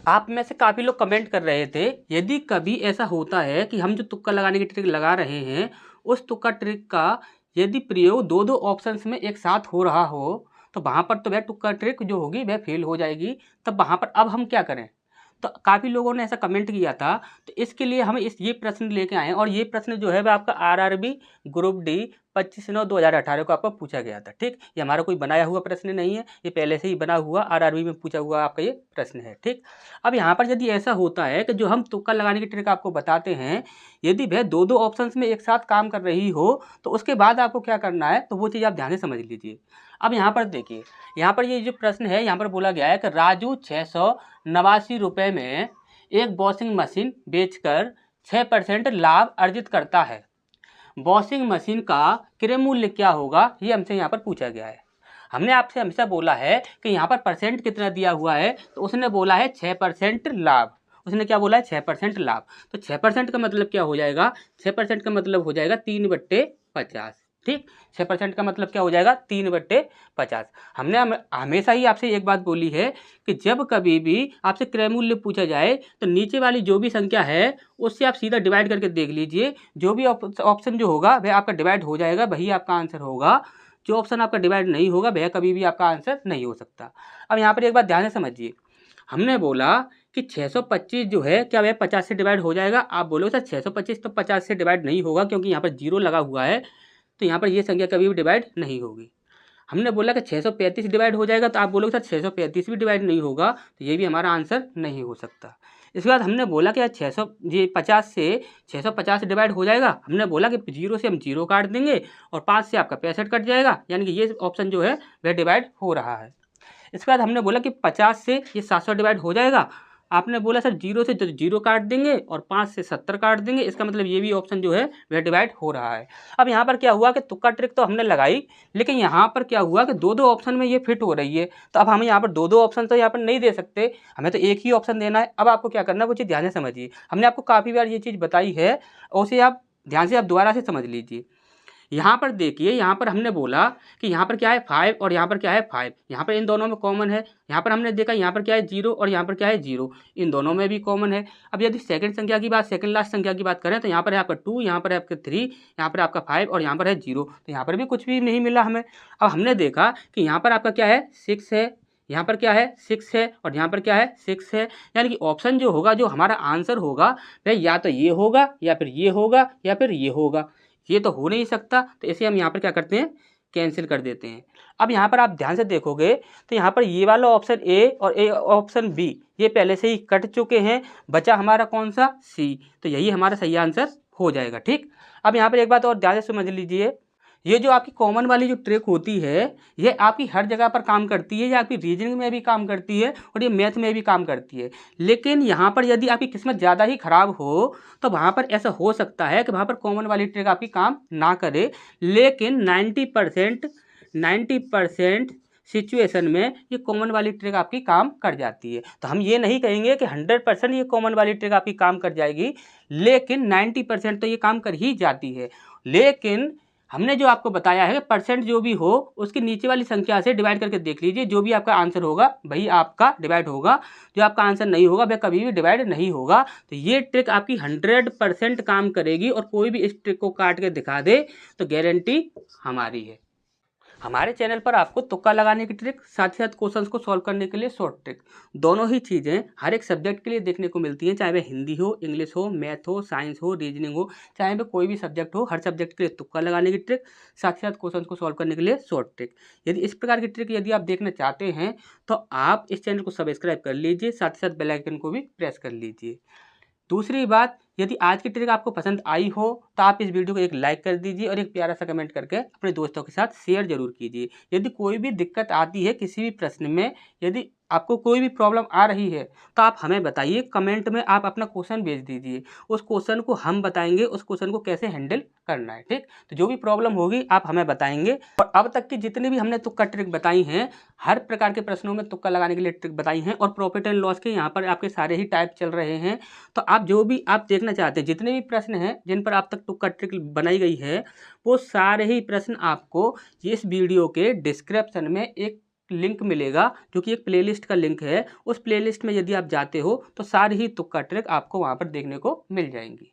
आप में से काफ़ी लोग कमेंट कर रहे थे, यदि कभी ऐसा होता है कि हम जो तुक्का लगाने की ट्रिक लगा रहे हैं, उस तुक्का ट्रिक का यदि प्रयोग दो दो ऑप्शंस में एक साथ हो रहा हो, तो वहाँ पर तो वह तुक्का ट्रिक जो होगी वह फेल हो जाएगी। तब वहाँ पर अब हम क्या करें? तो काफ़ी लोगों ने ऐसा कमेंट किया था, तो इसके लिए हम ये प्रश्न लेके आए हैं। और ये प्रश्न जो है वह आपका आरआरबी ग्रुप डी 25/9/2018 को आपको पूछा गया था। ठीक, ये हमारा कोई बनाया हुआ प्रश्न नहीं है, ये पहले से ही बना हुआ आरआरबी में पूछा हुआ आपका ये प्रश्न है। ठीक, अब यहाँ पर यदि ऐसा होता है कि जो हम तुक्का लगाने की ट्रिक आपको बताते हैं, यदि वह दो दो ऑप्शंस में एक साथ काम कर रही हो, तो उसके बाद आपको क्या करना है, तो वो चीज़ आप ध्यान से समझ लीजिए। अब यहाँ पर देखिए, यहाँ पर ये जो प्रश्न है यहाँ पर बोला गया है कि राजू 689 रुपये में एक वॉशिंग मशीन बेचकर 6% लाभ अर्जित करता है। वॉशिंग मशीन का क्रय मूल्य क्या होगा, ये हमसे यहाँ पर पूछा गया है। हमने आपसे हमेशा बोला है कि यहाँ पर परसेंट कितना दिया हुआ है, तो उसने बोला है 6% लाभ। उसने क्या बोला है? 6% लाभ। तो 6% का मतलब क्या हो जाएगा? 6% का मतलब हो जाएगा 3/50। ठीक, 6% का मतलब क्या हो जाएगा? 3/50। हमने हमेशा ही आपसे एक बात बोली है कि जब कभी भी आपसे क्रय मूल्य पूछा जाए, तो नीचे वाली जो भी संख्या है उससे आप सीधा डिवाइड करके देख लीजिए। जो भी ऑप्शन जो होगा वह आपका डिवाइड हो जाएगा, वही आपका आंसर होगा। जो ऑप्शन आपका डिवाइड नहीं होगा वह कभी भी आपका आंसर नहीं हो सकता। अब यहाँ पर एक बात ध्यान से समझिए, हमने बोला कि 625 जो है क्या वह 50 से डिवाइड हो जाएगा? आप बोलोगे सर 625 तो 50 से डिवाइड नहीं होगा, क्योंकि यहाँ पर जीरो लगा हुआ है, तो यहाँ पर ये संख्या कभी भी डिवाइड नहीं होगी। हमने बोला कि 635 डिवाइड हो जाएगा, तो आप बोलोगे सर 635 भी डिवाइड नहीं होगा, तो ये भी हमारा आंसर नहीं हो सकता। इसके बाद हमने बोला कि यार 50 से 650 डिवाइड हो जाएगा। हमने बोला कि जीरो से हम जीरो काट देंगे और 5 से आपका 65 कट जाएगा, यानी कि ये ऑप्शन जो है वह डिवाइड हो रहा है। इसके बाद हमने बोला कि 50 से ये 700 डिवाइड हो जाएगा। आपने बोला सर जीरो से जीरो काट देंगे और 5 से 70 काट देंगे, इसका मतलब ये भी ऑप्शन जो है वह डिवाइड हो रहा है। अब यहाँ पर क्या हुआ कि तुक्का ट्रिक तो हमने लगाई, लेकिन यहाँ पर क्या हुआ कि दो दो ऑप्शन में ये फिट हो रही है, तो अब हमें यहाँ पर दो दो ऑप्शन तो यहाँ पर नहीं दे सकते, हमें तो एक ही ऑप्शन देना है। अब आपको क्या करना है वो चीज़ ध्यान से समझिए। हमने आपको काफ़ी बार ये चीज़ बताई है, और उसे आप ध्यान से आप दोबारा से समझ लीजिए। यहाँ पर देखिए, यहाँ पर हमने बोला कि यहाँ पर क्या है 5 और यहाँ पर क्या है 5, यहाँ पर इन दोनों में कॉमन है। यहाँ पर हमने देखा यहाँ पर क्या है 0 और यहाँ पर क्या है 0, इन दोनों में भी कॉमन है। अब यदि सेकंड संख्या की बात, सेकंड लास्ट संख्या की बात करें, तो यहाँ पर है आपका 2, यहाँ पर है आपका 3, यहाँ पर आपका 5 और यहाँ पर है 0, तो यहाँ पर भी कुछ भी नहीं मिला हमें। अब हमने देखा कि यहाँ पर आपका क्या है 6 है, यहाँ पर क्या है 6 है और यहाँ पर क्या है 6 है, यानी कि ऑप्शन जो होगा, जो हमारा आंसर होगा, वह या तो ये होगा या फिर ये होगा या फिर ये होगा। ये तो हो नहीं सकता, तो इसे हम यहाँ पर क्या करते हैं, कैंसिल कर देते हैं। अब यहाँ पर आप ध्यान से देखोगे तो यहाँ पर ये वाला ऑप्शन ए और ए ऑप्शन बी ये पहले से ही कट चुके हैं, बचा हमारा कौन सा सी, तो यही हमारा सही आंसर हो जाएगा। ठीक, अब यहाँ पर एक बात और ध्यान से समझ लीजिए, ये जो आपकी कॉमन वाली जो ट्रिक होती है, ये आपकी हर जगह पर काम करती है, ये आपकी रीजनिंग में भी काम करती है और ये मैथ में भी काम करती है। लेकिन यहाँ पर यदि आपकी किस्मत ज़्यादा ही खराब हो, तो वहाँ पर ऐसा हो सकता है कि वहाँ पर कॉमन वाली ट्रिक आपकी काम ना करे, लेकिन 90% सिचुएशन में ये कॉमन वाली ट्रिक आपकी काम कर जाती है। तो हम ये नहीं कहेंगे कि 100% ये कॉमन वाली ट्रिक आपकी काम कर जाएगी, लेकिन 90% तो ये काम कर ही जाती है। लेकिन हमने जो आपको बताया है, परसेंट जो भी हो उसकी नीचे वाली संख्या से डिवाइड करके देख लीजिए, जो भी आपका आंसर होगा वही आपका डिवाइड होगा, जो आपका आंसर नहीं होगा वह कभी भी डिवाइड नहीं होगा। तो ये ट्रिक आपकी 100% काम करेगी, और कोई भी इस ट्रिक को काट के दिखा दे तो गारंटी हमारी है। हमारे चैनल पर आपको तुक्का लगाने की ट्रिक, साथ ही साथ क्वेश्चंस को सॉल्व करने के लिए शॉर्ट ट्रिक, दोनों ही चीज़ें हर एक सब्जेक्ट के लिए देखने को मिलती हैं, चाहे वह हिंदी हो, इंग्लिश हो, मैथ हो, साइंस हो, रीजनिंग हो, चाहे वह कोई भी सब्जेक्ट हो, हर सब्जेक्ट के लिए तुक्का लगाने की ट्रिक, साथ ही साथ क्वेश्चन को सॉल्व करने के लिए शॉर्ट ट्रिक। यदि इस प्रकार की ट्रिक यदि आप देखना चाहते हैं, तो आप इस चैनल को सब्सक्राइब कर लीजिए, साथ ही साथ बेल आइकन को भी प्रेस कर लीजिए। दूसरी बात, यदि आज की ट्रिक आपको पसंद आई हो तो आप इस वीडियो को एक लाइक कर दीजिए और एक प्यारा सा कमेंट करके अपने दोस्तों के साथ शेयर जरूर कीजिए। यदि कोई भी दिक्कत आती है किसी भी प्रश्न में, यदि आपको कोई भी प्रॉब्लम आ रही है, तो आप हमें बताइए, कमेंट में आप अपना क्वेश्चन भेज दीजिए, उस क्वेश्चन को हम बताएंगे उस क्वेश्चन को कैसे हैंडल करना है। ठीक, तो जो भी प्रॉब्लम होगी आप हमें बताएंगे। और अब तक की जितनी भी हमने तुक्का ट्रिक बताई हैं, हर प्रकार के प्रश्नों में तुक्का लगाने के लिए ट्रिक बताई हैं, और प्रॉफिट एंड लॉस के यहाँ पर आपके सारे ही टाइप चल रहे हैं। तो आप जो भी आप देखना चाहते हैं, जितने भी प्रश्न हैं जिन पर आप तक तुक्का ट्रिक बनाई गई है, वो सारे ही प्रश्न आपको इस वीडियो के डिस्क्रिप्शन में एक लिंक मिलेगा जो कि एक प्लेलिस्ट का लिंक है। उस प्लेलिस्ट में यदि आप जाते हो तो सारी ही तुक्का ट्रिक आपको वहाँ पर देखने को मिल जाएंगी।